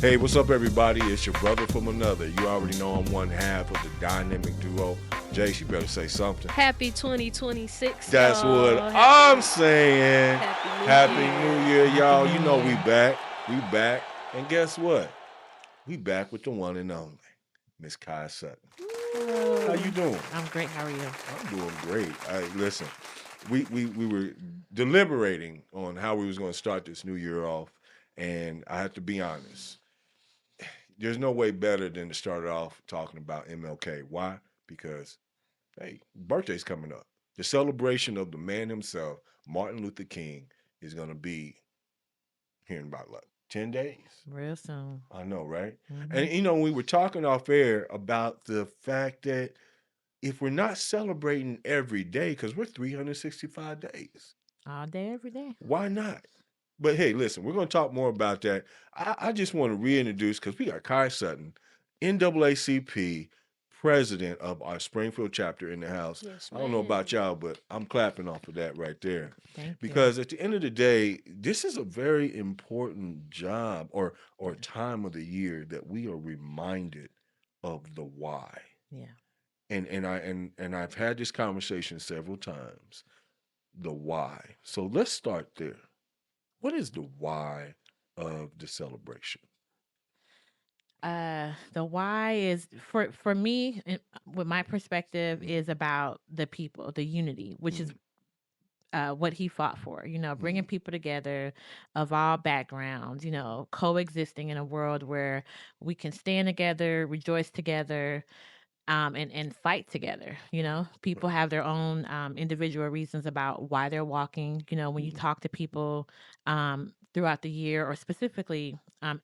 Hey, what's up, everybody? It's your brother from another. You already know I'm one half of the dynamic duo. Jace, you better say something. Happy 2026, That's what y'all. I'm saying. Happy New Happy New Year. Year, Happy y'all. New You know we Year. back. We back. And guess what? We back with the one and only Miss Kai Sutton. How you Woo. doing? I'm great. How are you? I'm doing great. Listen. We were deliberating on how we was going to start this new year off, and I have to be honest. There's no way better than to start it off talking about MLK. Why? Because hey, birthday's coming up. The celebration of the man himself, Martin Luther King, is going to be here in about like 10 days. Real soon. I know, right? Hmm. And we were talking off air about the fact that if we're not celebrating every day, because we're 365 days, All day, every day. why not? But hey, listen, we're going to talk more about that. I just want to reintroduce, because we got Kai Sutton, NAACP president of our Springfield chapter in the house. Yes, I don't know about ma'am. y'all, but I'm clapping off of that right there. Thank you. Because at the end of the day, this is a very important job or time of the year that we are reminded of the why. Yeah. And I've had this conversation several times. The why. So let's start there. What is the why of the celebration? The why is for me, with my perspective, Mm-hmm. is about the people, the unity, which is Mm-hmm. what he fought for. Mm-hmm. Bringing people together of all backgrounds. Coexisting in a world where we can stand together, rejoice together, and fight together. People Right. have their own individual reasons about why they're walking. When you Mm-hmm. talk to people throughout the year or specifically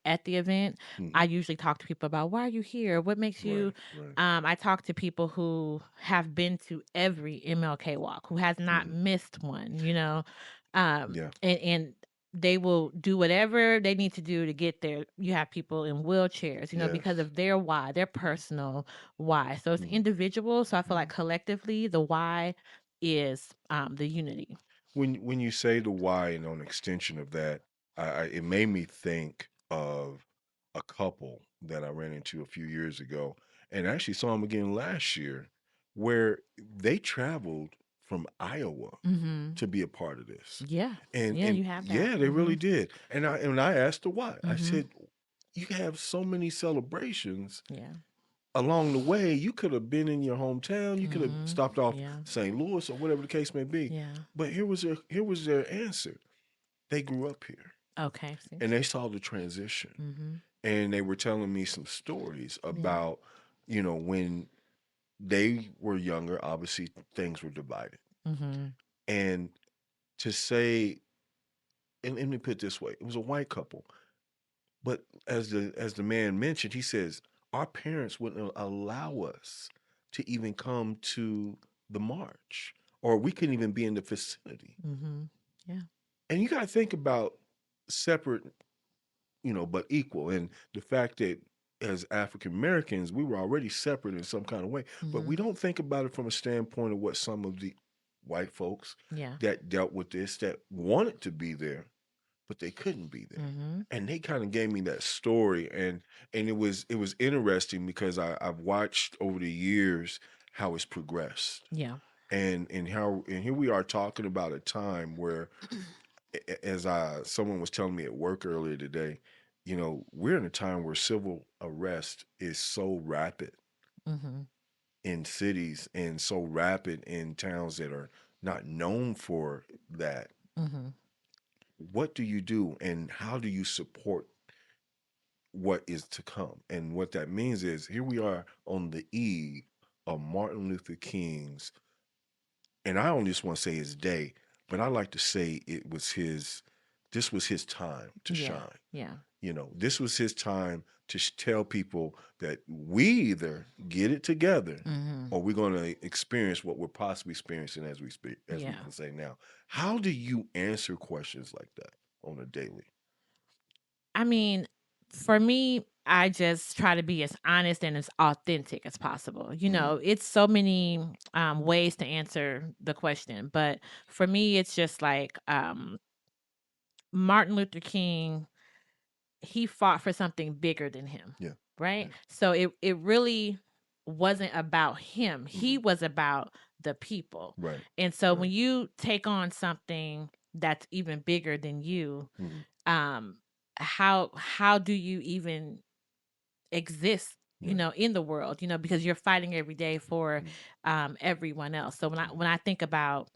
at the event, Mm-hmm. I usually talk to people about why are you here? What makes you? Right. Right. I talk to people who have been to every MLK walk, who has not Mm-hmm. missed one. Yeah. And they will do whatever they need to do to get there. You have people in wheelchairs, Yes. because of their why, their personal why. So it's Mm-hmm. individual. So I feel Mm-hmm. like collectively, the why is the unity. When you say the why and on extension of that, it made me think of a couple that I ran into a few years ago, and I actually saw them again last year, where they traveled from Iowa Mm-hmm. to be a part of this. Yeah. And Yeah, and you have that. yeah, they Mm-hmm. really did. And I asked her why. I Mm-hmm. said, "You have so many celebrations Yeah. along the way. You could have been in your hometown. You could have Mm-hmm. stopped off Yeah. St. Louis or whatever the case may be." Yeah. But here was their answer. They grew up here Okay. See. and they saw the transition. Mm-hmm. And they were telling me some stories Yeah. about, when they were younger, obviously things were divided. Mm-hmm. And to say, and let me put it this way, it was a white couple. But as the man mentioned, he says, our parents wouldn't allow us to even come to the march, or we couldn't even be in the vicinity. Mm-hmm. Yeah. And you got to think about separate, but equal. And the fact that as African Americans, we were already separate in some kind of way, but Mm-hmm. we don't think about it from a standpoint of what some of the white folks Yeah. that dealt with this that wanted to be there, but they couldn't be there. Mm-hmm. And they kind of gave me that story, and it was interesting because I've watched over the years how it's progressed, Yeah. and here we are talking about a time where, as someone was telling me at work earlier today, we're in a time where civil arrest is so rapid Mm-hmm. in cities and so rapid in towns that are not known for that. Mm-hmm. What do you do, and how do you support what is to come? And what that means is, here we are on the eve of Martin Luther King's, and I don't just want to say his day, but I like to say this was his time to Yeah. shine. Yeah. This was his time to tell people that we either get it together Mm-hmm. or we're going to experience what we're possibly experiencing as we speak, as we Yeah. can say now. How do you answer questions like that on a daily? I mean, for me, I just try to be as honest and as authentic as possible. Mm-hmm. It's so many ways to answer the question, but for me, it's just like Martin Luther King. he fought for something bigger than him, Yeah. right? Yeah. So it really wasn't about him. He was about the people. Right. And so Right. when you take on something that's even bigger than you, um how do you even exist, Right. in the world, because you're fighting every day for everyone else. So when I think about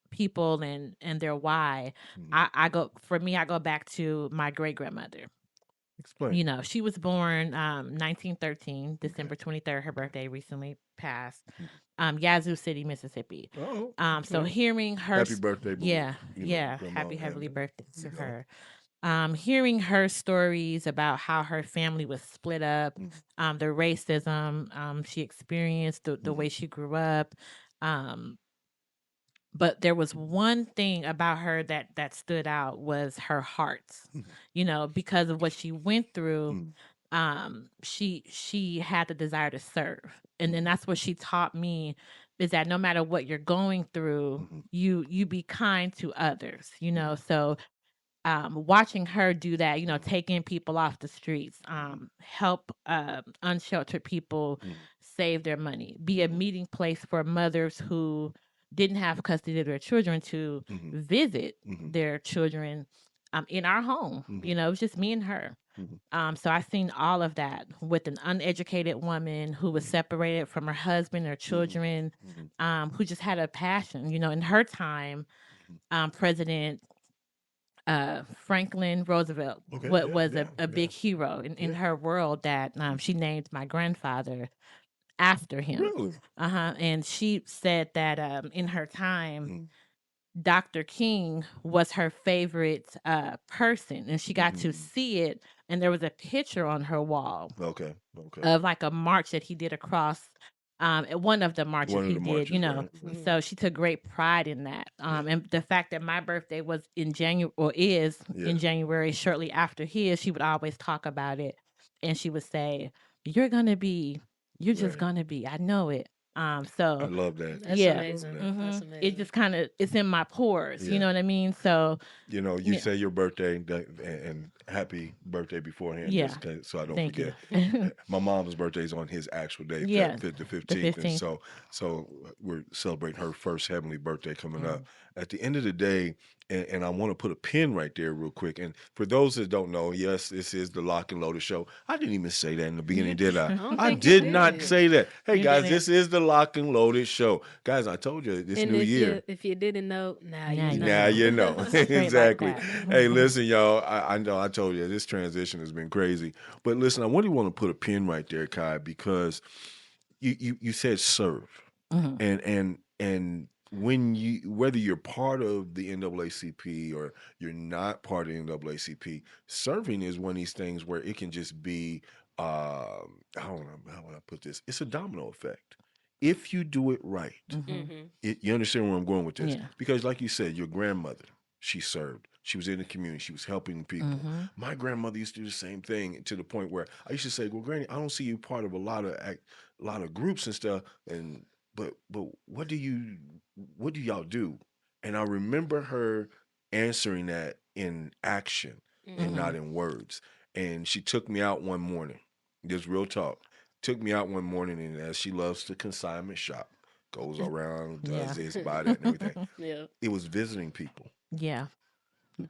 people and their why, I go for me, I go back to my great grandmother. Explain. She was born 1913, Okay. December 23rd. Her birthday recently passed. Mhm. Yazoo City, Mississippi. Oh, So okay. hearing her, Happy birthday, yeah, Grandma happy heavenly Hamden. birthday You to know. her. Hearing her stories about how her family was split up, the racism she experienced, the way she grew up. Um, but there was one thing about her that stood out was her heart. Because of what she went through, she had the desire to serve. And then that's what she taught me, is that no matter what you're going through, you be kind to others, so watching her do that, taking people off the streets, help unsheltered people save their money, be a meeting place for mothers who didn't have custody of their children to visit their children in our home. It was just me and her. So I seen all of that with an uneducated woman who was separated from her husband, her children, who just had a passion. In her time, President Franklin Roosevelt Okay. was Yeah. a big hero in Yeah. her world, that she named my grandfather after him. Really? And she said that in her time, Mm. Dr. King was her favorite person, and she got to see it. And there was a picture on her wall Okay. Okay. of like a march that he did across one of the marches One of he the did, marches, right? so she took great pride in that. And the fact that my birthday was in January, or is Yeah. in January, shortly after his, she would always talk about it, and she would say, you're just Right. gonna be, I know it. I So love that. That's yeah, amazing. That. That's it amazing. just kind of, it's in my pores, you Yeah. know what I mean? So You yeah, say your birthday and happy birthday beforehand, yeah, so I don't thank forget. you. My mom's birthday is on his actual day, Yeah, the the 15th, and 15th. so we're celebrating her first heavenly birthday coming up. Mm. At the end of the day, and I want to put a pin right there real quick. And for those that don't know, yes, this is the Lock and Loaded Show. I didn't even say that in the beginning, did I? I don't I think you did not did. say that. Hey You guys, didn't. this is the Lock and Loaded Show. Guys, I told you this And new year. if you didn't know, now Now you you Now know. know. you know. Straight like Exactly. that. Hey, listen, y'all. I know I told you this transition has been crazy. But listen, I really want to put a pin right there, Kai, because you said serve. Mhm. And when you, whether you're part of the NAACP or you're not part of the NAACP, serving is one of these things where it can just be how would I put this? It's a domino effect. If you do it right, Mhm. you understand where I'm going with this? Yeah. Because, like you said, your grandmother, she served. She was in the community. She was helping people. Mhm. My grandmother used to do the same thing, to the point where I used to say, "Well, Granny, I don't see you part of a lot of groups and stuff. And but what do y'all do?" And I remember her answering that in action and not Mhm. in words. And she took me out one morning. Just real talk. Took me out one morning, and as she loves to consignment shop, goes around, Yeah. does this, buy that, and everything. Yeah. It was visiting people, Yeah.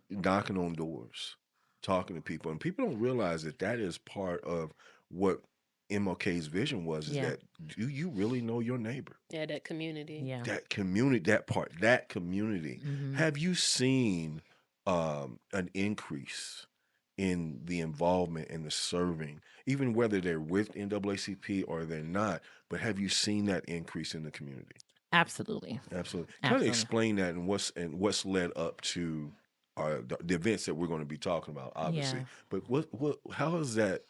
knocking on doors, talking to people, and people don't realize that that is part of what MLK's vision was. Is Yeah. that, do you really know your neighbor? Yeah, that community. Yeah. That community, that community. Mhm. Have you seen an increase in the involvement and the serving, even whether they're with NAACP or they're not? But have you seen that increase in the community? Absolutely. Absolutely. Kind of Absolutely. explain that, and what's led up to the events that we're going to be talking about, obviously. Yeah. But how is that?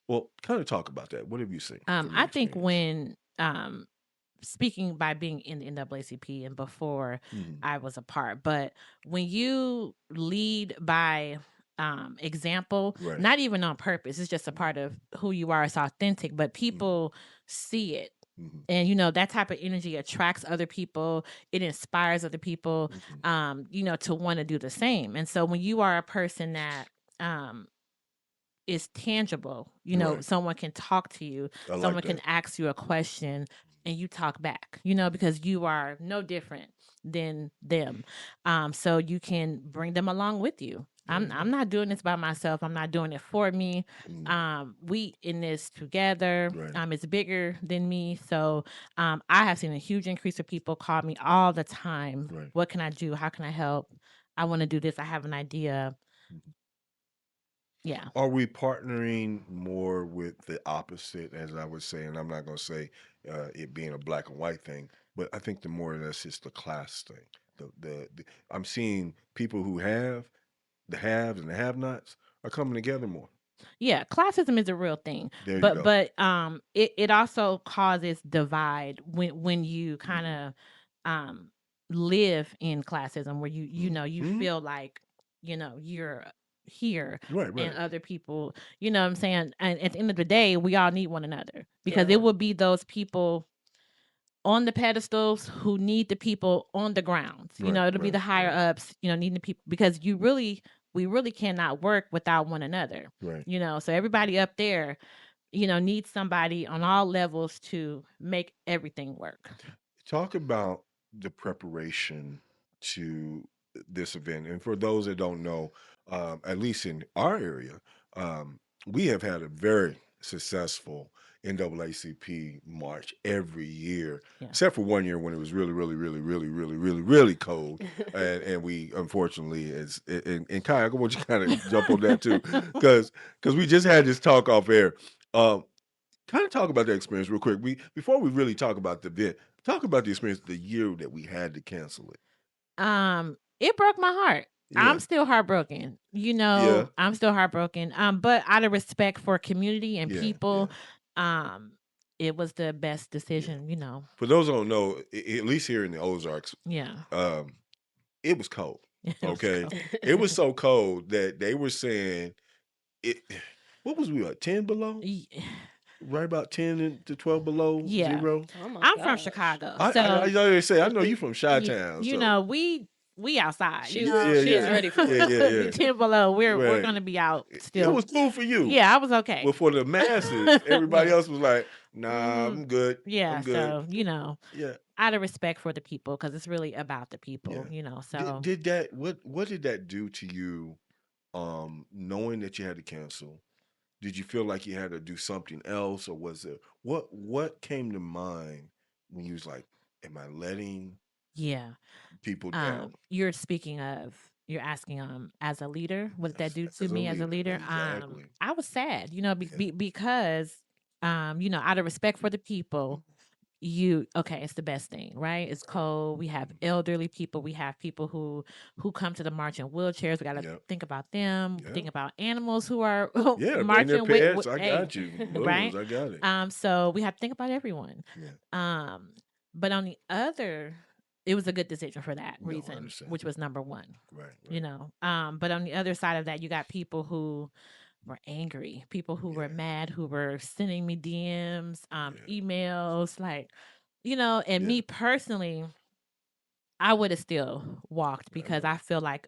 Well, kind of talk about that. What have you seen from your I think experience? when speaking by being in the NAACP and before Mhm. I was a part, but when you lead by example, Right. not even on purpose, it's just a part of who you are. It's authentic, but people see it. Mhm. And that type of energy attracts other people. It inspires other people, Mhm. to want to do the same. And so when you are a person that is tangible. Right. Someone can talk to you, I like someone can that. ask you a question and you talk back, because you are no different than them. So you can bring them along with you. There you I'm go. not doing this by myself. I'm not doing it for me. Mm, We in this together. right. It's bigger than me. So I have seen a huge increase of people call me all the time. Right. What can I do? How can I help? I want to do this. I have an idea. Mhm. Yeah. Are we partnering more with the opposite, as I would say? And I'm not going to say it being a black and white thing, but I think the more or less it's the class thing. I'm seeing people who have the haves and the have-nots are coming together more. Yeah, classism is a real thing, There you but go. it also causes divide when you Mm-hmm. kind of live in classism, where you Mm-hmm. feel like you're here Right, and right. other people, what I'm saying. And at the end of the day, we all need one another, because it Uh-huh. would be those people on the pedestals who need the people on the grounds. Right, It'll be right, the higher right, ups, needing the people, because we really cannot work without one another. right. So everybody up there, needs somebody on all levels to make everything work. Talk about the preparation to this event. And for those that don't know, at least in our area, we have had a very successful NAACP march every year, Yeah. except for one year when it was really, really, really, really, really, really, really cold. And we unfortunately, and Kai, I want you to kind of jump on that too, because we just had this talk off air. Um, Kind of talk about that experience real quick. Before we really talk about the event, talk about the experience the year that we had to cancel it. It broke my heart. I'm Yeah, still heartbroken. yeah, I'm still heartbroken. But out of respect for community and yeah, yeah, people, um, it was the best yeah. decision. For those who don't know, at least here in the Ozarks, Yeah. um, it was cold. It was Okay, cold. it was so cold that they were saying it. What was we at 10 below? Ye- Right about 10 to 12 below Yeah. zero. Oh my I'm from gosh. Chicago. I So know they say I know you from Chi-Town, so we outside. She's yeah, yeah, she is yeah, ready for yeah, it. yeah, yeah. 10 below. We're Right. gonna be out It still. was cool for you. Yeah, I was okay. But for the masses, everybody Yeah. else was like, "Nah, Mm, I'm good. yeah, I'm good." so Yeah, out of respect for the people, because it's really about the yeah. people. Did, So did that? What did that do to you? Knowing that you had to cancel, did you feel like you had to do something else, or was it what came to mind when you was like, "Am I letting yeah. people down?" You're asking as a leader, what did that do to As a me as a leader, leader? exactly. I was sad, Yeah. because out of respect for the people, okay, it's the best thing, right? It's cold. We have elderly people, we have people who come to the march in wheelchairs. We got to Yeah. think about them, Yeah. think about animals who are Yeah. Bring their marching with pets. I hey, got you. Little right? ones. I got it. So we have to think about everyone. Yeah. um but on the other, it was a good decision for that No, I reason, understand. which was number one. Right. Right. But on the other side of that, you got people who were angry, people who were Yeah. mad, who were sending me DMs, Yeah. emails, like, and Yeah. me personally, I would have still walked, I because know. I feel like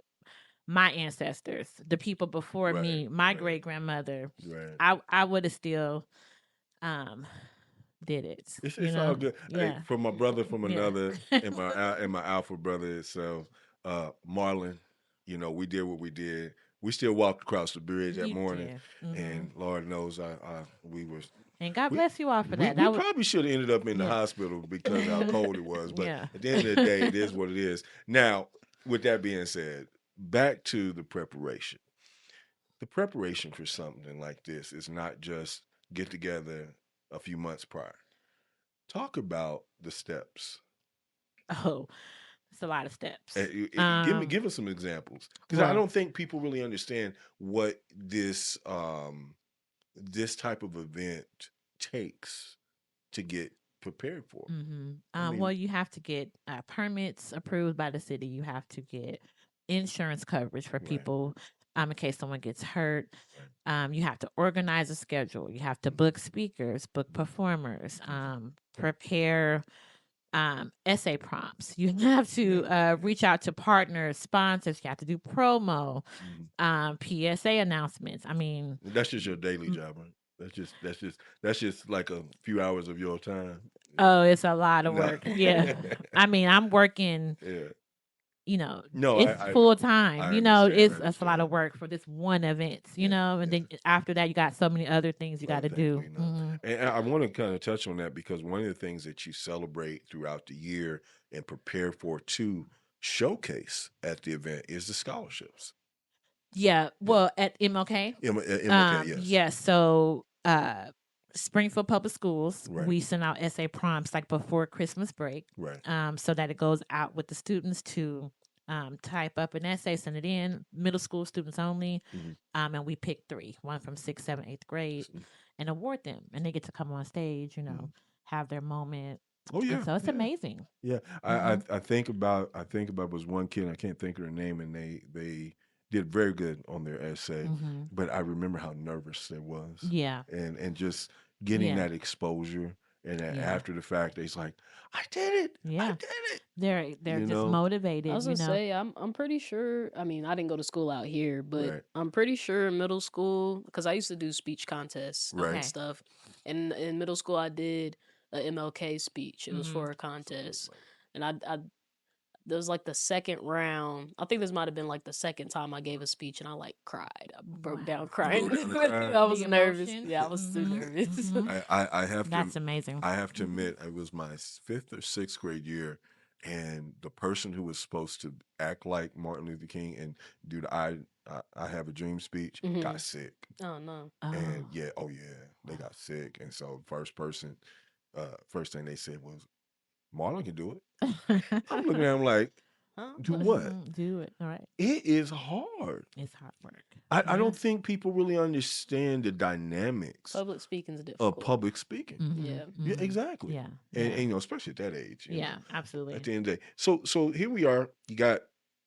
my ancestors, the people before Right. me, my Right. great grandmother, Right. I would have still um did it, It's all good. Hey, yeah. from my brother from Yeah. another, and my alpha brother itself, Marlon. We did what we did. We still walked across the bridge that You morning, did. and Lord knows, we were And God we bless you all for we that. we That was probably should have ended up in the yeah. hospital because of how cold it was. But Yeah. at the end of the day, it is what it is. Now, with that being said, back to the preparation. The preparation for something like this is not just get together a few months prior. Talk about the steps. Oh, it's a lot of steps. Give us some examples because I Well, don't think people really understand what this type of event takes to get prepared for. I well, mean, you have to get permits approved by the city. You have to get insurance coverage for right, people, in case someone gets hurt. right, You have to organize a schedule. You have to book speakers, book performers, prepare essay prompts. You have to Yeah. reach out to partners, sponsors. You have to do promo, Mhm. PSA announcements. I mean, That's just your daily m- job, right? That's just like a few hours of your time. oh, it's a lot of No. work. Yeah. I mean, I'm working, Yeah. you know, No, it's I full time. I You know, understand. I it's a lot understand. of work for this one event, you Yeah. know, and Yeah. then after that, you got so many other things you got Other to things do. we know. And I want to kind of touch on that because one of the things that you celebrate throughout the year and prepare for to showcase at the event is the scholarships. Yeah. The Well, at MLK, MLK, yes. yes. So, Springfield Public Schools, Right. we send out essay prompts like before Christmas break, Right. so that it goes out with the students to type up an essay, send it in. Middle school students only, Mhm. and we pick three, one from sixth, seventh, eighth grade, and award them, and they get to come on stage, Mhm. have their moment, Oh and yeah, so it's yeah. amazing. Yeah, Hmm. I think about was one kid, I can't think of their name, and they did very good on their essay, Hmm. but I remember how nervous it was, Yeah, and just getting yeah, that exposure, and then yeah, after the fact, it's like, I yeah. did it, They're you just know, I motivated, was gonna say I'm pretty sure. I mean, I didn't go to school out here, but right, I'm pretty sure in middle school because I used to do speech contests right. and Okay. stuff. And in middle school, I did a MLK speech. It was Hmm. for a contest, and I there was like the second round. I think this might have been like the second time I gave a speech, and I like cried. I broke Wow. down You crying. broke down the cry. I The was nervous. emotion. Yeah, I was too Hmm. nervous. Hmm. I have to That's amazing. I have to admit it was my fifth or sixth grade year, and the person who was supposed to act like Martin Luther King and do the I have a dream speech got Hmm. sick, Oh no. and Oh. they got sick, and so first thing they said was Marlon can do it. I'm looking at him like, Huh? do what? Do it. All right. It is hard. It's hard work. I Yeah. don't think people really understand the dynamics Public speaking's of difficult. public speaking. Hmm. Yeah. Yeah, Hmm. exactly. Yeah. And Yeah. especially at that age, Yeah. at Absolutely. the end of the day. So here we are. You got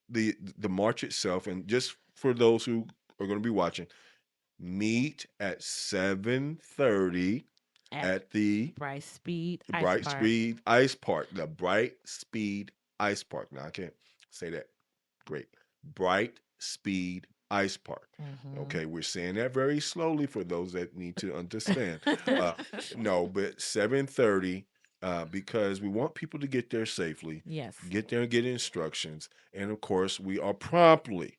the march itself, and just for those who are going to be watching, meet at 7:30 At at the Bryce Speed Ice Bright Park. Speed Ice Park. The Bright Speed Ice Park. Now I can't say that. Great. Bright Speed Ice Park. Hmm. Okay, we're saying that very slowly for those that need to understand. Uh, no, but 7:30, because we want people to get there safely, Yes. get there and get instructions, and of course, we are promptly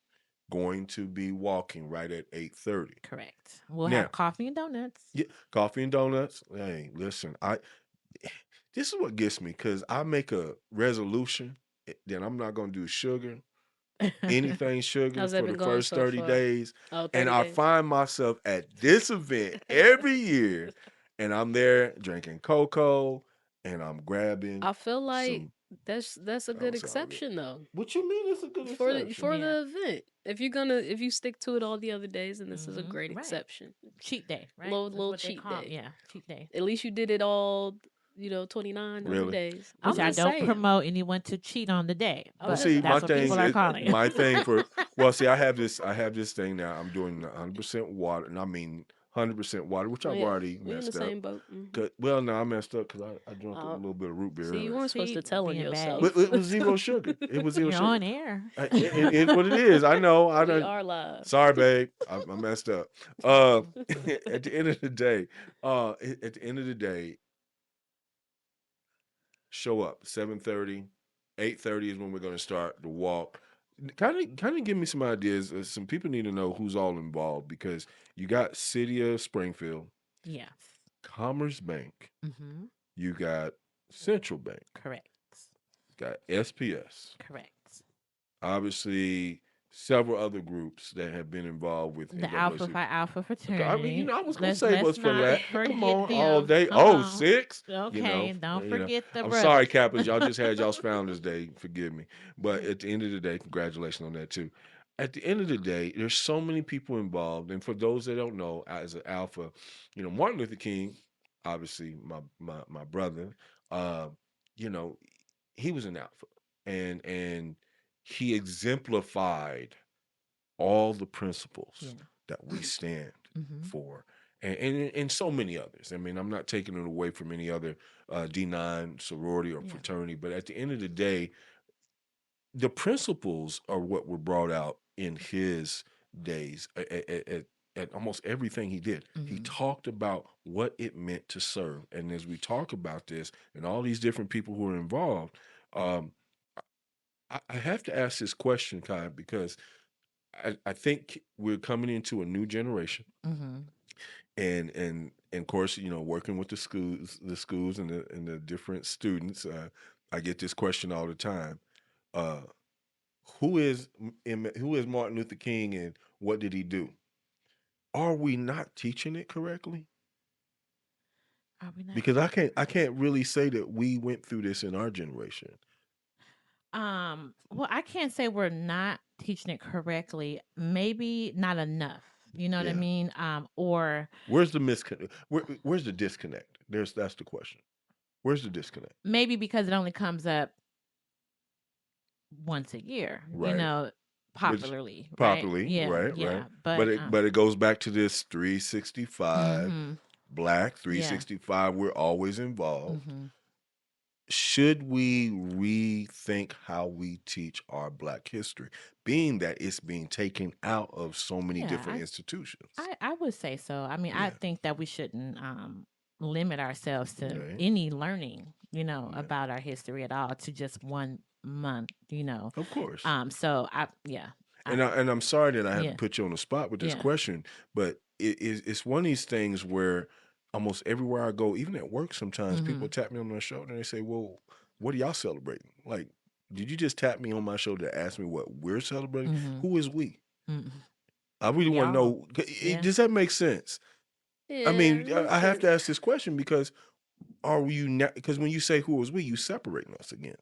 going to be walking right at 8:30. Correct. We'll Now, have coffee and donuts. yeah, coffee and donuts. Hey, listen, I this is what gets me because I make a resolution that I'm not going to do sugar, anything sugar How's that for been the going first so 30 far? days. Oh, And 30 I days. find myself at this event every year, and I'm there drinking cocoa, and I'm grabbing I feel like some. that's a good I'm sorry. exception though. What you mean it's a good exception? For Yeah. the event. If you stick to it all the other days, then this is a great Right. exception. Cheat day, right? That's Little what they cheat call 'em. day. Yeah, cheat day. At least you did it all, 29 other Really? days. Which I'm I just don't saying. promote anyone to cheat on the day, I'm Well, but just see, I'm, my that's what thing people are is calling it. my thing for well, see, I have this thing now. I'm doing 100% water, and I mean 100% water, which I've yeah, already we in the messed up. same boat. Well, no, I messed up because I drank a Uh, little bit of root beer see, you earlier. weren't supposed See, to tell on being bad. But yourself. it was zero sugar. It was zero You're sugar. on air. What it is, I know. I We don't. are live. Sorry, babe. I messed up. At the end of the day, at the end of the day, show up 7:30, 8:30 is when we're going to start the walk. Kind of give me some ideas. Some people need to know who's all involved because you got City of Springfield, Yes. Commerce Bank, Mm-hmm. you got Central Bank, Correct. got SPS, Correct. obviously several other groups that have been involved with The Alpha NAACP. Phi Alpha Okay, I mean, fraternity. I was gonna save us Let's for not that. Come forget on, all them. day. Come Oh, on. 6. Okay, don't forget the I'm sorry, brothers. Kappas. Y'all just had y'all's Founders Day. Forgive me, but at the end of the day, congratulations on that too. At the end of the day, there's so many people involved, and for those that don't know, as an Alpha, Martin Luther King, obviously my brother, uh, you know, he was an Alpha, and he exemplified all the principles Yeah. that we stand Mm-hmm. for. and so many others. I mean, I'm not taking it away from any other D9 sorority or Yeah. fraternity, but at the end of the day, the principles are what were brought out in his days at almost everything he did. He Mhm. talked about what it meant to serve. And as we talk about this and all these different people who are involved, um, I have to ask this question, Kai, because I think we're coming into a new generation, Mhm. and of course, working with the schools and the different students, I get this question all the time. Uh, who is Martin Luther King and what did he do? Are we not teaching it correctly? Are we not? Because I can't really say that we went through this in our generation. Well, I can't say we're not teaching it correctly. Maybe not enough. You know what I Yeah. mean? Or Where's the where's the disconnect? That's the question. Where's the disconnect? maybe because it only comes up once a year, Right. Which popularly, right? properly, Yeah, right, right. yeah. But But it goes back to this 365 mhm. black Yeah. 365. We're always involved. Mhm. Should we rethink how we teach our black history, being that it's being taken out of so many Yeah, different institutions? I would say so. I mean, I Yeah, think that we shouldn't limit ourselves to right. any learning, Yeah, about our history at all to just 1 month. of course. So yeah. I, And I'm sorry that I have to yeah. put you on the spot with this Yeah. question, but it's one of these things where almost everywhere I go, even at work, sometimes people Mhm. tap me on my shoulder and they say, "Well, what are y'all celebrating?" Like, did you just tap me on my shoulder to ask me what we're celebrating? Mhm. Who is we? Mhm. I really want to Y'all. know. Yeah. Does that make sense? I Yeah, mean, it makes I have to sense. ask this question because are you not? Because when you say who is we, you separating us again.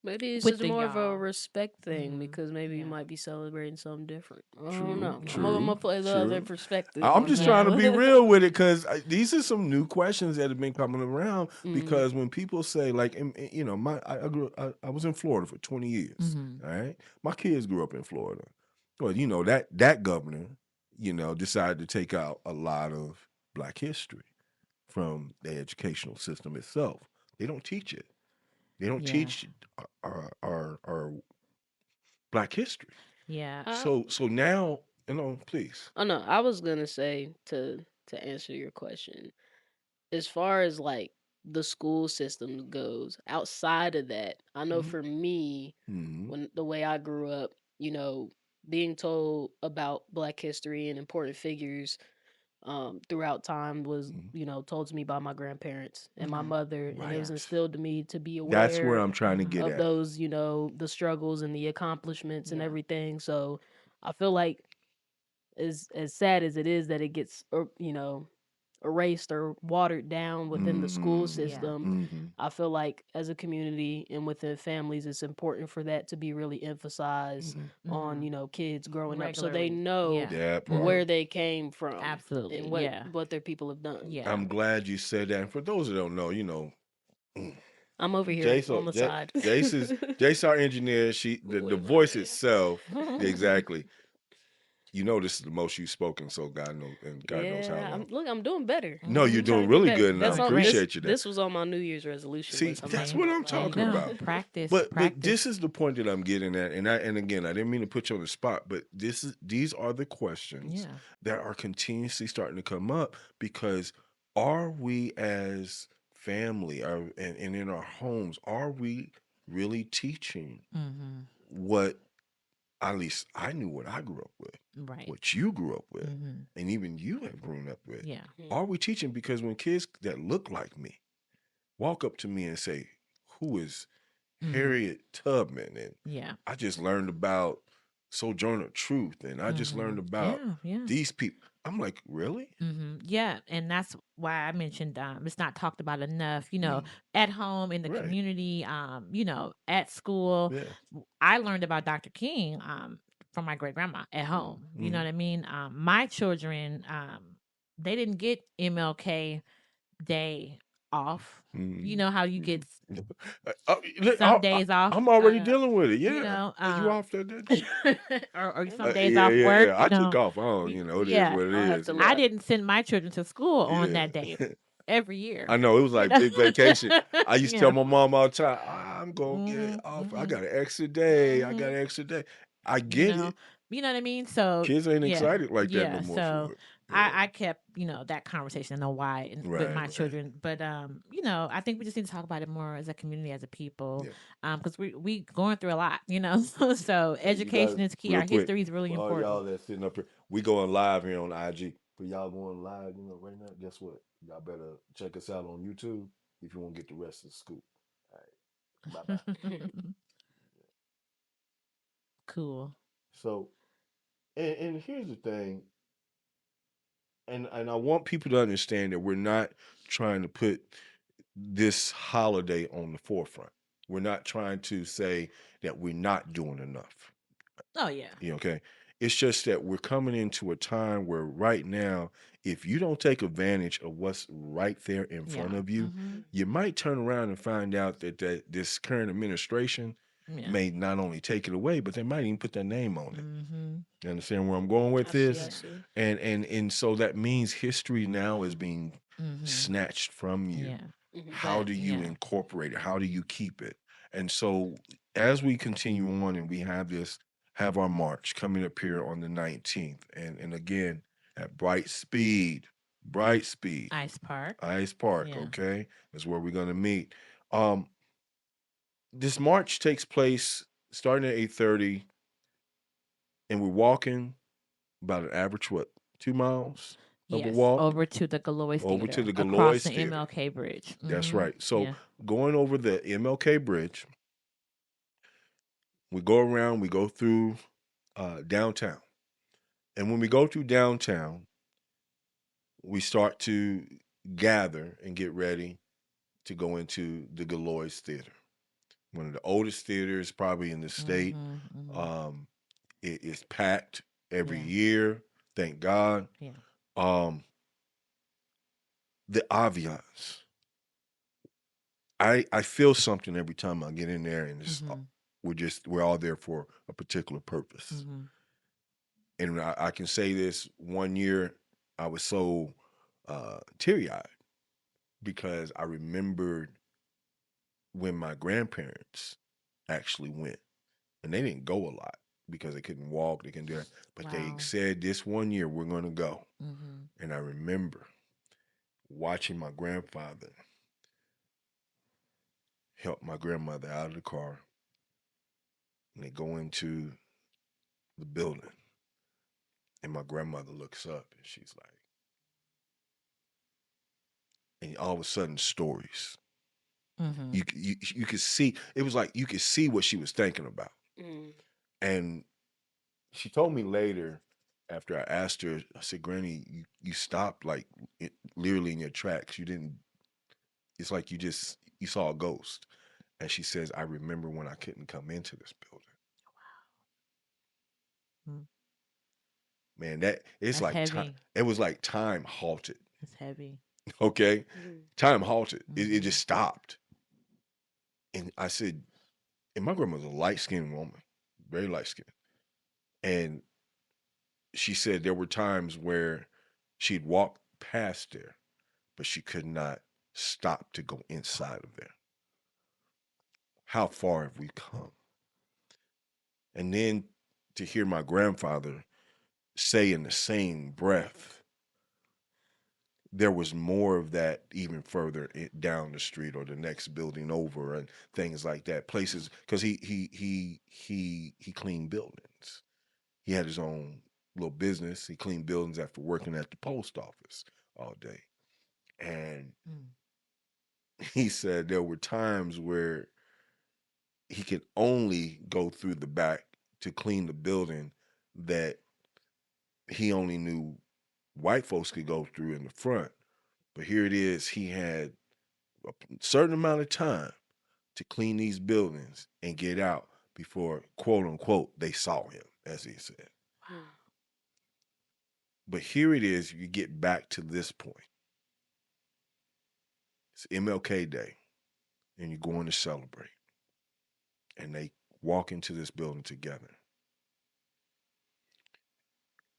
Maybe it's With just the more of a y'all. respect thing Mhm. because maybe you Yeah. might be celebrating something different. I don't True, know. I'm true, gonna play the other true. perspective I'm on just that trying to Yeah. be one. real with it because these are some new questions that have been coming around. Mm, Because when people say like, I grew, I was in Florida for 20 years. Mhm. All right, my kids grew up in Florida. Well, that governor, decided to take out a lot of Black history from the educational system itself. They don't teach it. They don't Yeah. teach our Black history. Yeah. I So now, please. oh no, I was gonna say to answer your question, as far as like the school system goes, outside of that, I know Hmm. for me, Hmm. when the way I grew up, being told about Black history and important figures throughout time was told to me by my grandparents and my Mhm. mother, and it was Yeah. Right. instilled to me to be That's where aware I'm trying to Mhm. get of at. those the struggles and the accomplishments and Yeah. everything. So I feel like as sad as it is that it gets erased or watered down within the school Mm-hmm. Yeah. system, Mm-hmm. I feel like as a community and within families, it's important for that to be really emphasized Mm-hmm. on, Mhm. kids growing up so they Regularly. know Yeah. That Mhm. part. where they came from Absolutely. and what Yeah. what their people have done. Yeah. I'm glad you said that. And for those that don't know, I'm over here Jace, on the side. Jace, our engineer. The voice itself, exactly. This is the most you've spoken, so God knows how Yeah, long. I'm doing better. No, you're I'm Mhm. trying doing to get really better. good, and I That's Doing on this great. appreciate you that. this was on my New Year's resolution See, list. I'm not that's See, what gonna I'm there you lie. talking go. about. Practice, But practice. this is the point that I'm getting at, and again, I didn't mean to put you on the spot, but these are the questions Yeah. that are continuously starting to come up because are we as family, and in our homes, are we really teaching Mhm. what at least I knew what I grew up with, Right. what you grew up with, Mhm. and even you have grown up with? Yeah. Are we teaching? Because when kids that look like me walk up to me and say, "Who is Mhm. Harriet Tubman?" and Yeah. I just learned about Sojourner Truth, and I just learned Mhm. about Yeah. Yeah. these people. I'm like, really? Yeah, and that's why I mentioned it's not talked about enough. Mm, At home, in the right. community, at school. Yeah. I learned about Dr. King from my great grandma at Mm, home. You know mm, what I mean? My children, they didn't get MLK Day off. You Mhm. know how you get some I, days off, am already dealing with it. you Yeah, know, you off that day? or some days Yeah, off yeah, work, yeah. you I took know. off. Oh, it is Yeah, what it I'll have is. to Yeah, I look. didn't send my children to school on yeah. that day every year. I know it was You like know, big vacation. I used to tell yeah. my mom all the time, I'm gonna get Mhm, off. I mhm, got an extra day. I got mhm. an extra day. I You get know, it. you know what I mean. So Kids ain't yeah, excited like that no yeah. more So for it. Yeah. I kept that conversation. I know why with Right, my right. children, but I think we just need to talk about it more as a community, as a people, Yeah. because we going through a lot, so Hey, you guys, education is key. real Our quick, history is really for all important. y'all that's sitting up here, we going live here on IG. For y'all going live, right now, guess what? Y'all better check us out on YouTube if you want to get the rest of the scoop. All right. Bye bye. Cool. So, and here's the thing, and I want people to understand that we're not trying to put this holiday on the forefront. We're not trying to say that we're not doing enough. Oh yeah. Okay. It's just that we're coming into a time where right now, if you don't take advantage of what's right there in Yeah. front of you, Mhm. you might turn around and find out that this current administration Yeah. may not only take it away, but they might even put their name on it. Mhm. You understand where I'm going with I see. this? I Yeah. see. And so that means history now is being Mhm. snatched from you. Yeah. Hmm. How But do you yeah. incorporate it? How do you keep it? And so as we continue on and we have our march coming up here on the 19th. And again, at Bright Speed, Ice Park. Ice Park, Yeah. okay? Is where we're gonna meet. Um, this march takes place starting at 8:30, and we're walking about an average, what, 2 miles of a Yes. walk Over to the Galois over to Theater the across Galois the Theater. MLK Bridge. That's Mhm. right. So Yeah. going over the MLK Bridge, we go around, we go through downtown. And when we go through downtown, we start to gather and get ready to go into the Galois Theater, one of the oldest theaters probably in the state. Mhm. Mhm. Um, it is packed every Yeah. year, thank God. Yeah. Um, the ambiance, I feel something every time I get in there, and Mhm. we're all there for a particular purpose. Mhm. And I can say this: one year, I was so teary eyed because I remembered when my grandparents actually went, and they didn't go a lot because they couldn't walk, they couldn't do that. But they Wow. said this one year we're going to go, Mhm. and I remember watching my grandfather help my grandmother out of the car, and they go into the building, and my grandmother looks up, and she's like, and all of a sudden stories. Mhm. You could see it was like you could see what she was thinking about, Mm. and she told me later after I asked her, I said, Granny, you stopped like literally in your tracks. You didn't, it's like you saw a ghost. And she says, I remember when I couldn't come into this building. Mm. Man, that it's That's like time, heavy. it was like time halted. That's heavy. Okay. Mm. Time halted. It Mhm. just stopped. And I said, and my grandma was a light skinned woman, very light skinned. And she said there were times where she'd walk past there but she could not stop to go inside of there. How far have we come? And then to hear my grandfather say in the same breath, there was more of that even further down the street or the next building over and things like that. Places because he cleaned buildings. He had his own little business. He cleaned buildings after working at the post office all day. And Mm. he said there were times where he could only go through the back to clean the building that he only knew white folks could go through in the front. But here it is, he had a certain amount of time to clean these buildings and get out before, quote unquote, they saw him, as he said. Mm. But here it is, you get back to this point. It's MLK Day, and you're going to celebrate. And they walk into this building together.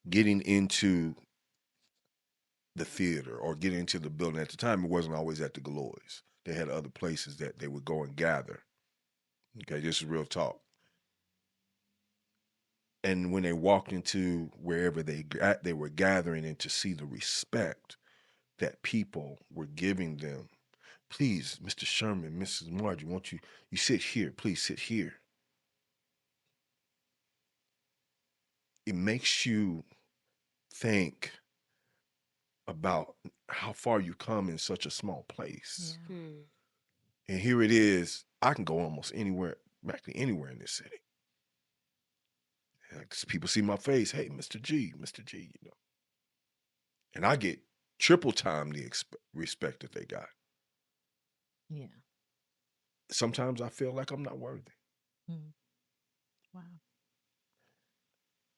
Getting into the theater or getting into the building at the time, it wasn't always at the Glories. They had other places that they would go and gather. Okay, this is real talk. And when they walked into wherever they were gathering and to see the respect that people were giving them. Please, Mr. Sherman, Mrs. Margie, won't you sit here? Please sit here. It makes you think about how far you come in such a small place. Yeah. And here it is. I can go almost anywhere, practically anywhere in this city. And people see my face. Hey, Mr. G, And I get triple time the respect that they got. Yeah. Sometimes I feel like I'm not worthy. Wow.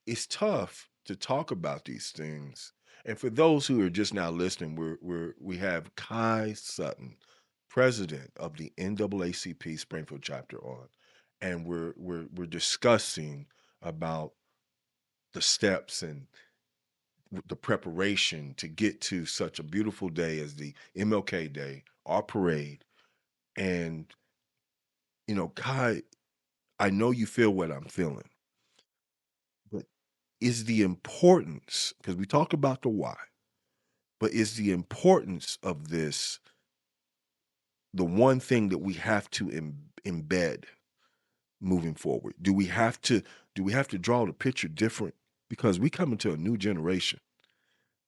It's tough to talk about these things. And for those who are just now listening, we have Kai Sutton, president of the NAACP Springfield chapter on, and we're discussing about the steps and the preparation to get to such a beautiful day as the MLK Day, our parade. And Kai, I know you feel what I'm feeling, but is the importance, because we talk about the why, but is the importance of this the one thing that we have to embed moving forward? Do we have to draw the picture different? Because we come into a new generation,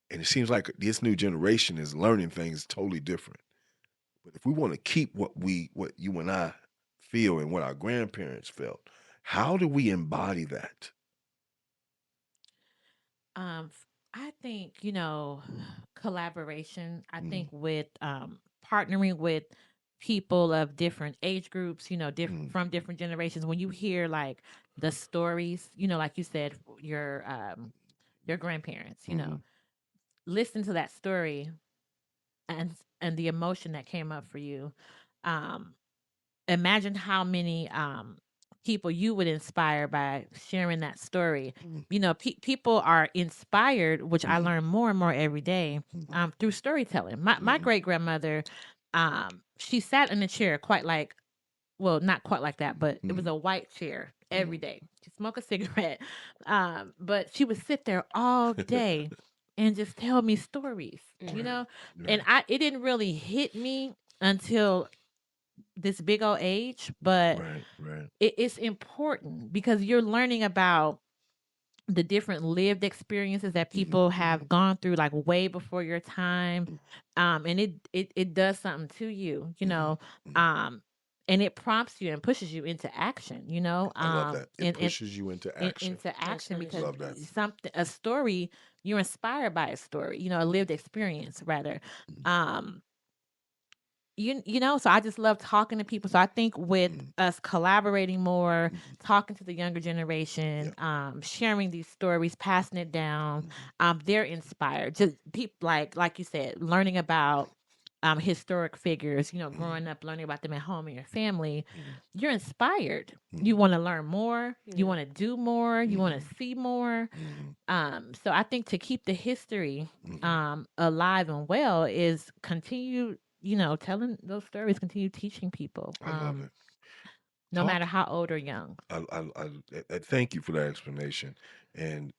and it seems like this new generation is learning things totally different. But if we want to keep what you and I feel and what our grandparents felt, how do we embody that? I think, collaboration, I think with partnering with people of different age groups, from different generations, when you hear like the stories, like you said, your grandparents, listen to that story and the emotion that came up for you. Um, Imagine how many people you would inspire by sharing that story. People are inspired, which I learn more and more every day, through storytelling. My great grandmother, she sat in a chair quite like, well, not quite like that, but it was a white chair every day. She smoked a cigarette, but she would sit there all day and just tell me stories. And it didn't really hit me until this big old age, but Right. it's important because you're learning about the different lived experiences that people have gone through, like way before your time, and it does something to you, and it prompts you and pushes you into action, I love that. It and pushes you into action. into action because Love that. a story, you're inspired by a story, a lived experience rather. So I just love talking to people. So I think with us collaborating more, talking to the younger generation, sharing these stories, passing it down, they're inspired. Just people like you said, learning about historic figures, growing up, learning about them at home and your family, you're inspired. You want to learn more, you want to do more, you want to see more. So I think to keep the history alive and well is continue, telling those stories, continue teaching people. I love it. No matter how old or young. I thank you for that explanation. And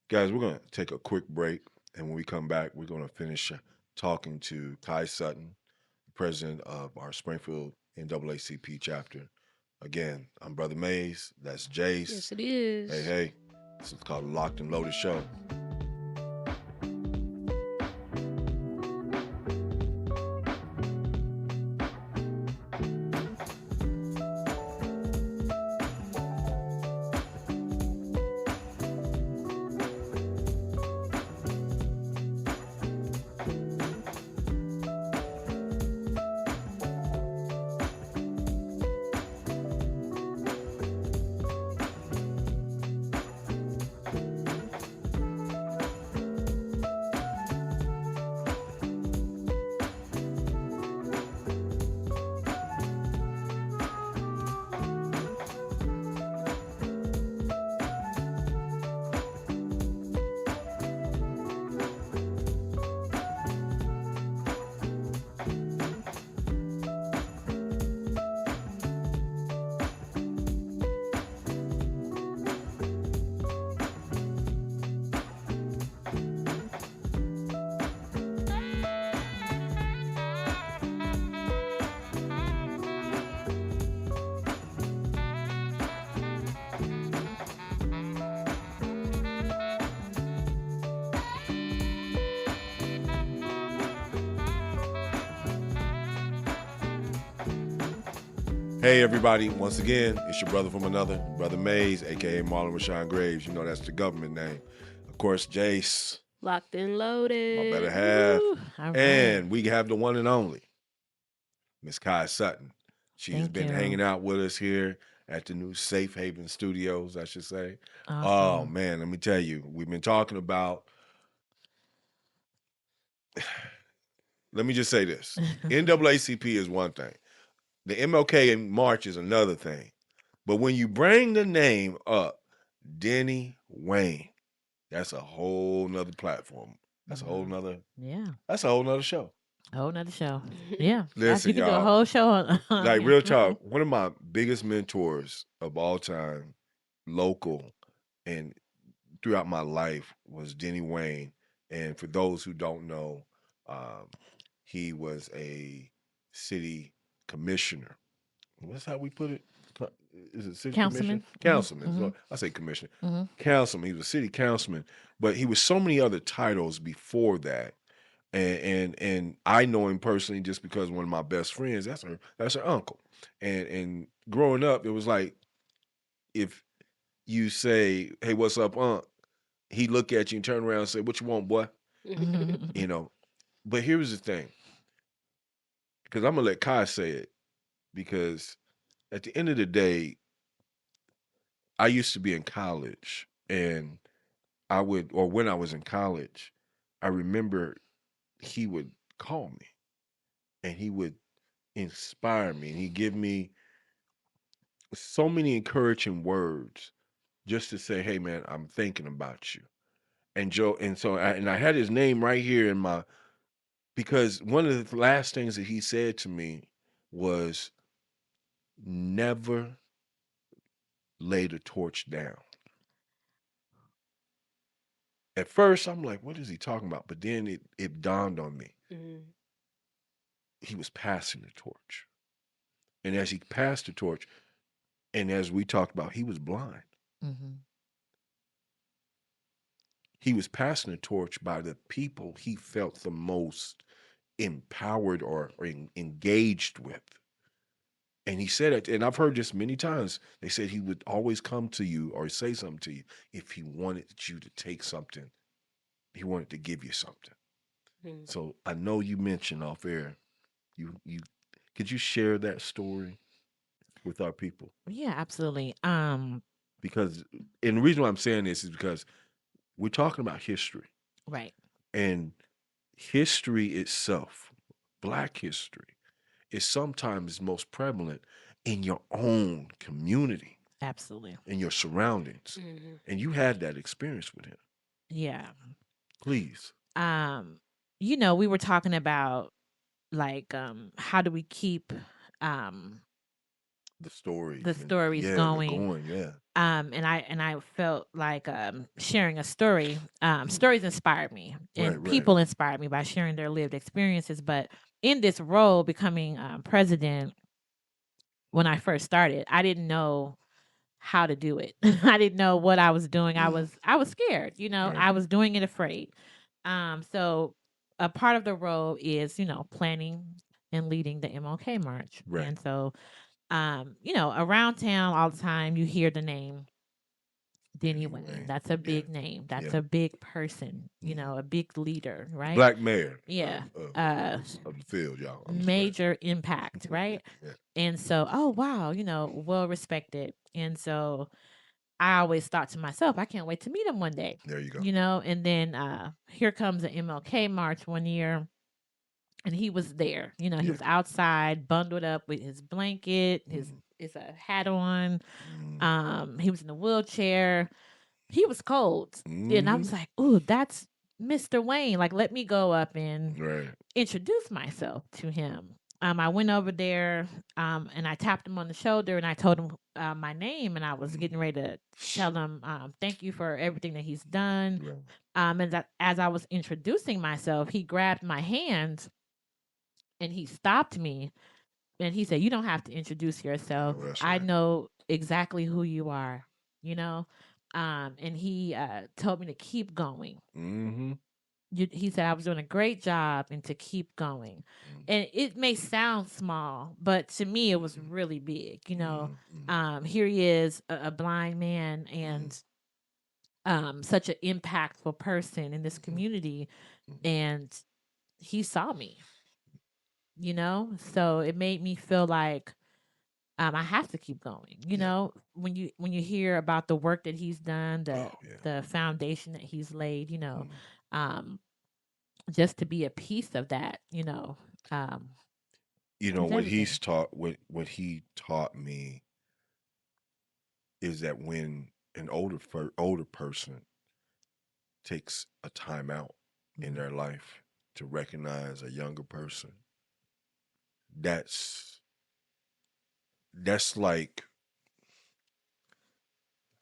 guys, we're going to take a quick break. And when we come back, we're going to finish talking to Kai Sutton, president of our Springfield NAACP chapter. Again, I'm Brother Mays. That's Jace. Yes, it is. Hey. This is called Locked and Loaded Show. Hey, everybody. Once again, it's your brother from another, Brother Mays, a.k.a. Marlon Rashawn Graves. You know that's the government name. Of course, Jace, Locked and my better loaded. half. Woo! All right. And we have the one and only, Miss Kai Sutton. She has Thank been you. hanging out with us here at the new Safe Haven Studios, I should say. Oh, Awesome. man, let me tell you, we've been talking about, let me just say this NAACP is one thing, the MLK in March is another thing. But when you bring the name up, Denny Wayne, that's a whole nother platform. That's a whole nother. Yeah. That's a whole nother show. Whole nother show. Yeah. That's, you Listen, can do a y'all. whole show on Like him. real talk, one of my biggest mentors of all time, local and throughout my life, was Denny Wayne. And for those who don't know, um, he was a city commissioner. What's how we put it? Is it city commissioner? Councilman. Councilman. So I say commissioner. Hmm. Councilman. He was a city councilman, but he was so many other titles before that. And I know him personally just because one of my best friends, that's her uncle. And growing up, it was like if you say, "Hey, what's up, Unc?" He look at you and turn around and say, "What you want, boy?" You know. But here's the thing, because I'm gonna let Kai say it, because at the end of the day, I used to be in college, and or when I was in college, I remember he would call me and he would inspire me and he'd give me so many encouraging words just to say, "Hey, man, I'm thinking about you." And Joe, and so I had his name right here in my, because one of the last things that he said to me was, "Never lay the torch down." At first, I'm like, what is he talking about? But then it dawned on me. He was passing the torch. And as he passed the torch, and as we talked about, he was blind. Hmm. He was passing the torch by the people he felt the most empowered or engaged with. And he said it, and I've heard this many times. They said he would always come to you or say something to you if he wanted you to take something. He wanted to give you something. So I know you mentioned off air. You could you share that story with our people? Yeah, absolutely. Because, and the reason why I'm saying this is because we're talking about history, Right. and history itself, Black history, is sometimes most prevalent in your own community, Absolutely. in your surroundings. And you had that experience with him. Yeah. Please. Um, we were talking about like how do we keep um The stories the and stories yeah, they're going. going, yeah. And I felt like sharing a story. Stories inspired me, Right, and right. people inspired me by sharing their lived experiences. But in this role, becoming president, when I first started, I didn't know how to do it. I didn't know what I was doing. I was scared. Right. I was doing it afraid. So a part of the role is planning and leading the MLK march, Right. and so around town all the time you hear the name Denny Wayne. Anyway, That's a yeah, big name. That's yeah. a big person, a big leader, right? Black mayor Yeah. of the field, y'all. I'm just playing. Major impact, right? Yeah. And so, oh wow, well respected. And so I always thought to myself, I can't wait to meet him one day. There you go. And then here comes the MLK march one year, and he was there. He Yeah. was outside, bundled up with his blanket, his hat on. He was in a wheelchair. He was cold. And I was like, "Ooh, that's Mr. Wayne. Like, let me go up and Right. introduce myself to him." I went over there, and I tapped him on the shoulder and I told him my name, and I was getting ready to tell him thank you for everything that he's done. Right. And that as I was introducing myself, he grabbed my hand and he stopped me and he said, "You don't have to introduce yourself. Oh, that's I right. know exactly who you are, you know?" And he told me to keep going. Mm-hmm. he said I was doing a great job and to keep going. And it may sound small, but to me it was really big. Here he is, a blind man, and such an impactful person in this community, and he saw me. So it made me feel like I have to keep going. Yeah. When you hear about the work that he's done, the Oh yeah. the foundation that he's laid, Mhm. um, just to be a piece of that, um, You know is what everything. he's taught. What he taught me is that when an older person takes a time out in Mhm. their life to recognize a younger person, that's that's like,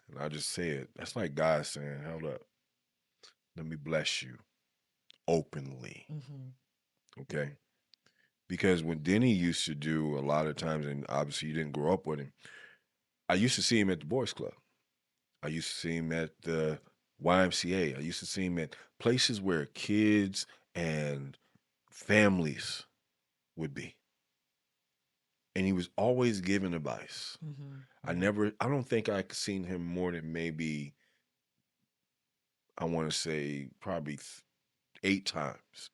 and I just say it, that's like God saying, "Hold up, let me bless you openly." Mhm. Okay, because when Denny used to do a lot of times, and obviously you didn't grow up with him, I used to see him at the boys' club. I used to see him at the YMCA. I used to see him at places where kids and families would be. And he was always giving advice. Mhm. Yeah. I don't think I seen him more than maybe, I want to say probably 8 times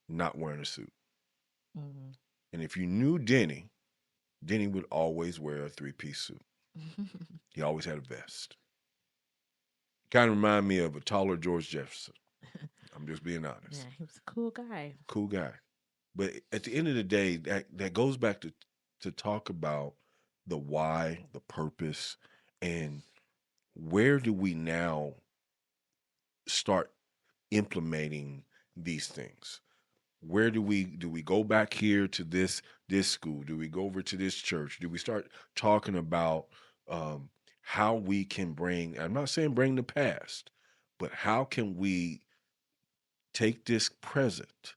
not wearing a suit. Mhm. And if you knew Denny, Denny would always wear a 3-piece suit. He always had a vest. Kind of remind me of a taller George Jefferson. I'm just being Yeah, honest. he was a cool guy. Cool guy. But at the end of the day, that goes back to talk about the why, the purpose, and where do we now start implementing these things? Where do we go back here to this school? Do we go over to this church? Do we start talking about um, how we can bring? I'm not saying bring the past, but how can we take this present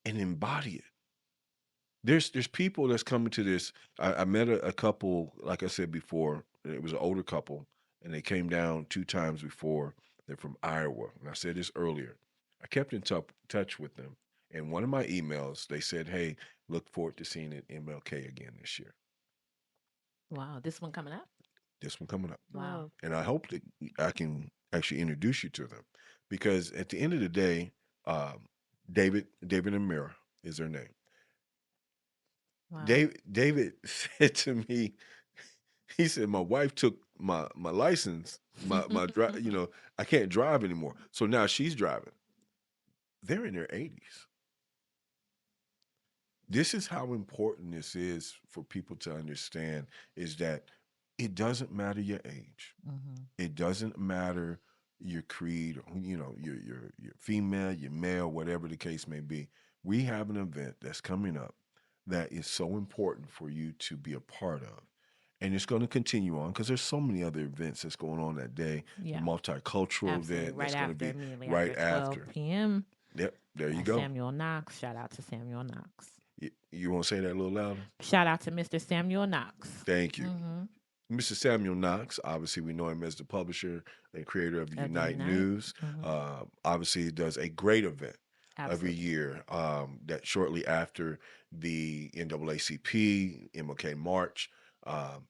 and embody it? There's people that's coming to this. I met a couple, like I said before. It was an older couple, and they came down 2 times before. They're from Iowa, and I said this earlier. I kept in touch with them, and one of my emails they said, "Hey, look forward to seeing it MLK again this year. Wow, this one coming up. This one coming up, Wow. Wow. and I hope that I can actually introduce you to them, because at the end of the day, David and Mira is their name. Wow. David said to me, he said, my wife took my license, my drive, I can't drive anymore. So now she's driving. They're in their 80s. This is how important this is for people to understand, is that it doesn't matter your age. Mhm. It doesn't matter your creed, or, you're female, you're male, whatever the case may be. We have an event that's coming up that is so important for you to be a part of. And it's going to continue on because there's so many other events that's going on that day. The Yeah, multicultural absolutely. event Right that's going to after, be immediately after right 12 after. p.m. Yep, there you By go. Samuel Knox. Shout out to Samuel Knox. You want to say that a little louder? Shout out to Mr. Samuel Knox. Thank you. Mm-hmm. Mr. Samuel Knox, obviously, we know him as the publisher and creator of the Of the Unite Unite. News. Mm-hmm. Obviously, he does a great event every Absolutely. year that shortly after the NAACP, MLK March. Um,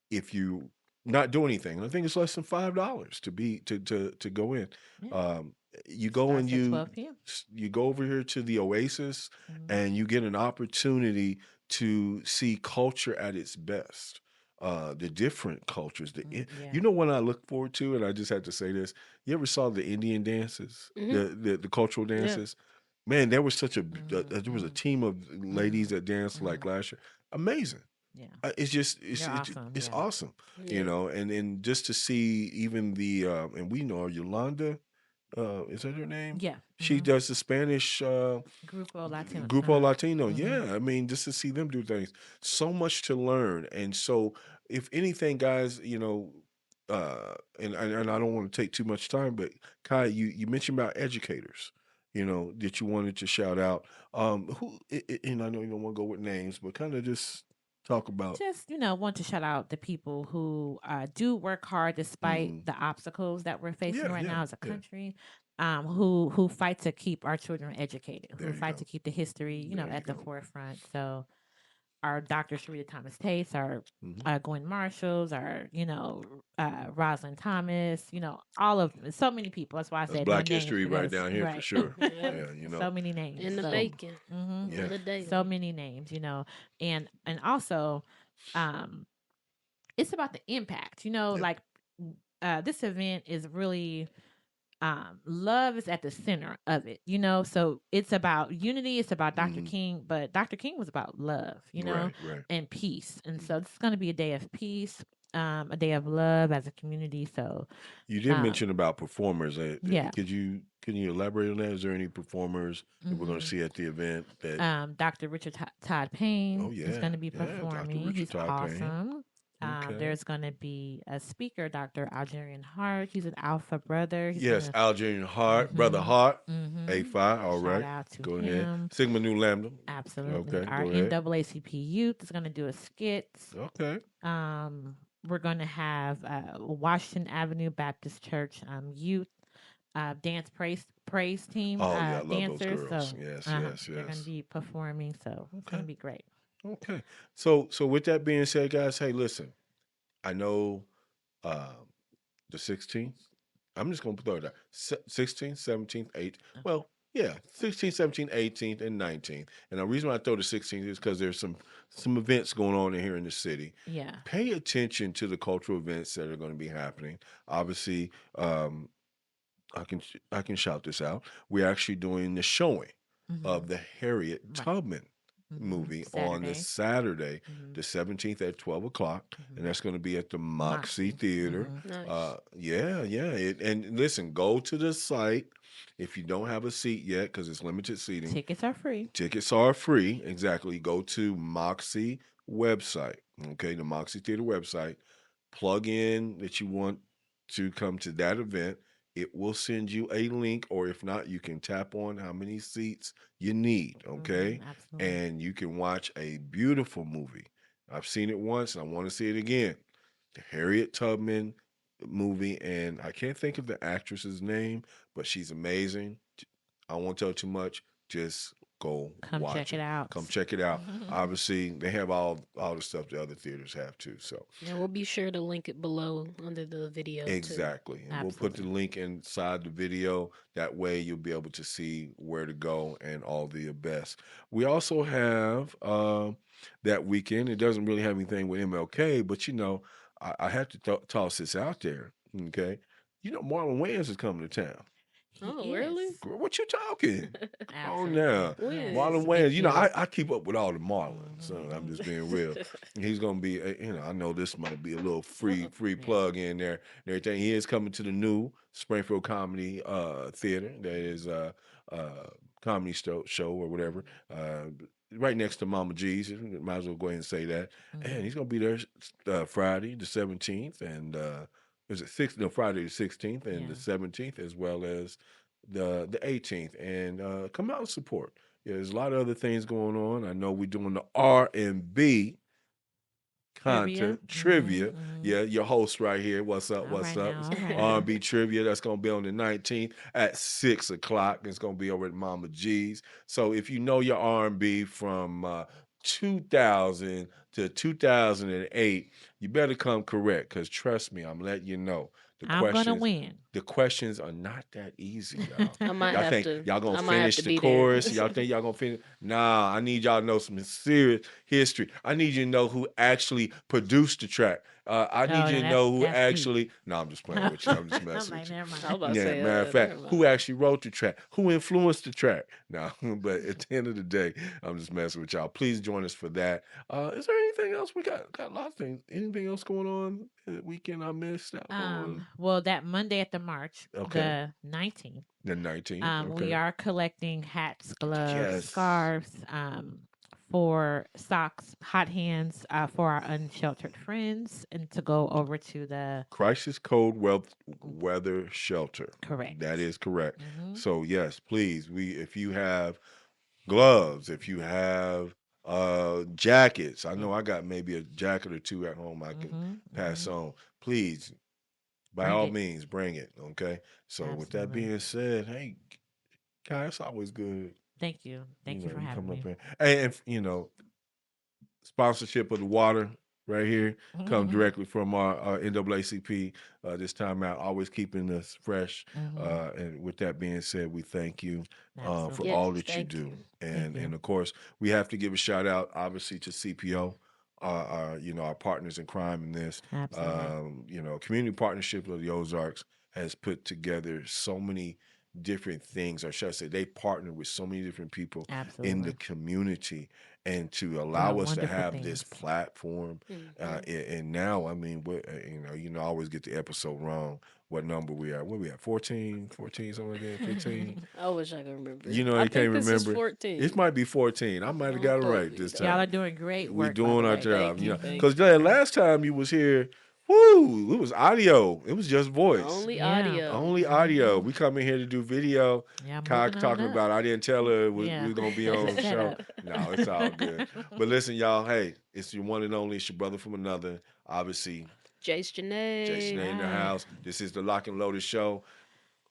if you not do anything, I think it's less than $5 to be to go in. Yeah. Um, you go and Starts at 12 p.m. you go over here to the Oasis, Mm-hmm. and you get an opportunity to see culture at its best. The different cultures. Yeah. You know what I look forward to, and I just had to say this. You ever saw the Indian dances, Hmm. the cultural Yeah. dances? Man, there was such there was a Mm-hmm. team of ladies Mm-hmm. that danced like Mm-hmm. last year. Amazing. Yeah. It's just They're awesome. it's Yeah. awesome, Yeah. and just to see even the and we know Yolanda, is that her name? Yeah. She Mm-hmm. does the Spanish Grupo Latino. Grupo Latino. Mm-hmm. Yeah, I mean, just to see them do things, so much to learn. And so, if anything, guys, and I don't want to take too much time, but Kai, you mentioned about educators, that you wanted to shout out. And I know you don't want to go with names, but kind of just talk about? Just, want to shout out the people who do work hard despite Mm-hmm. the obstacles that we're facing Yeah, right yeah, now as a yeah. country. Who fight to keep our children educated, who There you fight to go. keep the history, There you at the go. forefront. So our Dr. Sharita Thomas Tates, our Mm-hmm. Gwen Marshalls, our Rosalind Thomas, all of them. So many people. That's why I That's said no Black names history right because down here for right, sure. Yeah. Yeah, you know. so many names. In the So So making hmm yeah. on the so daily. many names, and also um it's about the impact, Yeah. like this event is really love is at the center of it, so it's about unity, it's about Dr. Mm-hmm. King, but Dr. King was about love, Right, right. and peace, and Mhm. so this is going to be a day of peace, a day of love as a community. So You did um mention about performers. yeah. Can you elaborate on that? Is there any performers that we're going to hmm see at the event that? Dr. Richard Todd Payne Oh is yeah, going to be yeah. Dr. performing. Richard He's Todd Payne. awesome. Okay. There's going to be a speaker, Dr. Algerian Hart. He's an Alpha brother. He's going Yes, to, Algerian Hart, brother mm-hmm, Hart, mm-hmm. A5. All Shout right, out to go ahead. him. Sigma Nu Lambda. Absolutely. Okay, Our go ahead. NAACP youth is going to do a skit. Okay. We're going to have Washington Avenue Baptist Church youth dance praise team Oh yeah, I love those dancers. girls. So Yes, yes, they're going to yes. be performing. So it's going Okay, to be great. okay. So with that being said, guys, hey, listen. I know um, the 16th. I'm just going to throw it out. 16th, 17th, 18th. Okay. Well, yeah, 16th, 17th, 18th, and 19th. And the reason why I throw the 16th is because there's some events going on in here in the city. Yeah. Pay attention to the cultural events that are going to be happening. Obviously, I can shout this out. We're actually doing the showing Mm-hmm. of the Harriet Right. Tubman Mm-hmm. movie on this Saturday. Saturday, Mm-hmm. the 17th at 12 o'clock, and Mm-hmm. that's going to be at the Moxie Moxie. Theater. Mm-hmm. Nice. Yeah, yeah. And listen, go to the site if you don't have a seat yet because it's limited seating. Tickets are free. Tickets are free. Exactly. Go to Moxie website. Okay, the Moxie Theater website. Plug in that you want to come to that event. It will send you a link, or if not, you can tap on how many seats you need. Okay, Absolutely. and you can watch a beautiful movie. I've seen it once, and I want to see it again. The Harriet Tubman movie, and I can't think of the actress's name, but she's amazing. I won't tell too much. Just go Come watch check it it. out. Come check it out. Obviously, they have all the stuff the other theaters have too. So Yeah, we'll be sure to link it below under the video too. exactly, and we'll put the Absolutely. link inside the video. That way, you'll be able to see where to go and all the best. We also have that weekend. It doesn't really have anything with MLK, but I have to toss this out there. Okay, Marlon Wayans is coming to town. He Oh, is. really? Girl, what you talking? Come on Absolutely. now. Yes, When? it's Marlon a big Wayans, deal. I keep up with all the Marlons. So I'm Mm-hmm. just being real. He's gonna be, I know this might be a little free Yeah. plug in there and everything. He is coming to the new Springfield Comedy Theater. That is comedy show or whatever. Right next to Mama G's. Might as well go ahead and say that. And Mm-hmm. he's gonna be there Friday the 17th and is it six? No, Friday the 16th and Yeah. the 17th, as well as the 18th, and come out and support. Yeah, there's a lot of other things going on. I know we're doing the R&B Trivia. content Mm-hmm. trivia. Mm-hmm. Yeah, your host right here. What's up? All What's right up? now. It's All right now. R&B trivia. That's gonna be on the 19th at 6 o'clock. It's gonna be over at Mama G's. So if you know your R&B from 2000 to 2008, you better come correct. Cause trust me, I'm letting you know the I'm gonna questions. win. The questions are not that easy, y'all. I might Y'all have think to. y'all gonna I might have finish to the be there. chorus? Y'all think y'all gonna finish? Nah, I need y'all to know some serious history. I need you to know who actually produced the track. I need Oh, you now to know who that's deep. actually. No, I'm just playing with you. I'm just I'm messing like, with you. never I was mind. about to Yeah, say, matter of fact, never who mind. actually wrote the track? Who influenced the track? No, but at the end of the day, I'm just messing with y'all. Please join us for that. Is there anything else? We got a lot of things. Anything else going on the weekend I missed out on? Well, that Monday at the March, Okay, the 19th, the 19th. we Okay. are collecting hats, gloves, Yes. scarves, for socks, hot hands, for our unsheltered friends, and to go over to the Crisis Code Weather Shelter. That correct. is correct. Mm-hmm. So yes, please. If you have gloves, if you have Jackets. I know I got maybe a jacket or two at home I can Mm-hmm. pass Mm-hmm. on. Please, by Bring all it. means, bring it. Okay. So with that Absolutely. being said, hey, Kai, it's always good. Thank you. You Thank you know, for you having come up me. here. And you know, sponsorship of the water right here comes Mm-hmm. directly from our NAACP. This time out, always keeping us fresh. Mm-hmm. And with that being said, we thank you for Absolutely. all Yes, that you thank do. you. Thank And you. of course, we have to give a shout out, obviously, to CPO. You know, our partners in crime in this, Absolutely. you know, community partnership of the Ozarks has put together so many different things, or should I say, they partner with so many different people in the Absolutely. community, and to allow Doing us to wonderful have this things. platform. Hmm. And now, I mean, you know, I always get the episode wrong. What number we are? What we at? 14, 14, something like that. 15. I wish I could remember. You know, I you can't think this is remember. It 14. might be 14. I might have Don't got it quote right me this Y'all though. are time. doing great We work, by doing the our way. job, Thank you you, know. Mm-hmm. thank Because you. last time you was here, whoo, it was audio. It was just voice. Only Yeah. audio. Only audio. Mm-hmm. We come in here to do video. Yeah, Kai moving on talking up. about I didn't tell her we Yeah. was gonna be It's a on the show. setup. No, it's all good. But listen, y'all, hey, it's your one and only, it's your brother from another. Obviously, Jace Jason Janae. in the Right. house. This is the Lock and Loaded Show.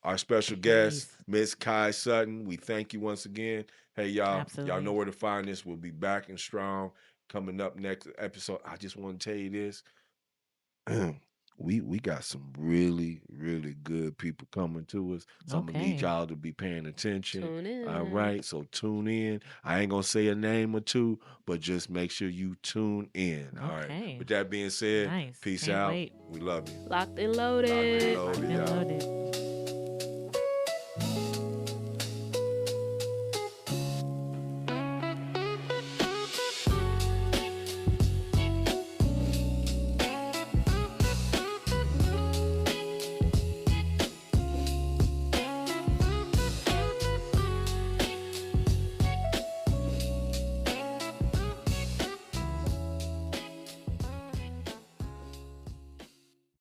Our special guest, Peace. Miss Kai Sutton. We thank you once again. Hey, y'all know Absolutely. where to find us. We'll be back and strong coming up next episode. I just want to tell you this. We got some really good people coming to us. So I'm gonna need Okay. y'all to be paying attention. Tune All in. right, so tune in. I ain't gonna say a name or two, but just make sure you tune in. All right. Okay. With that being said, Nice. peace Can't out. wait. We love you. Locked and Locked and loaded. Locked loaded, and y'all. loaded.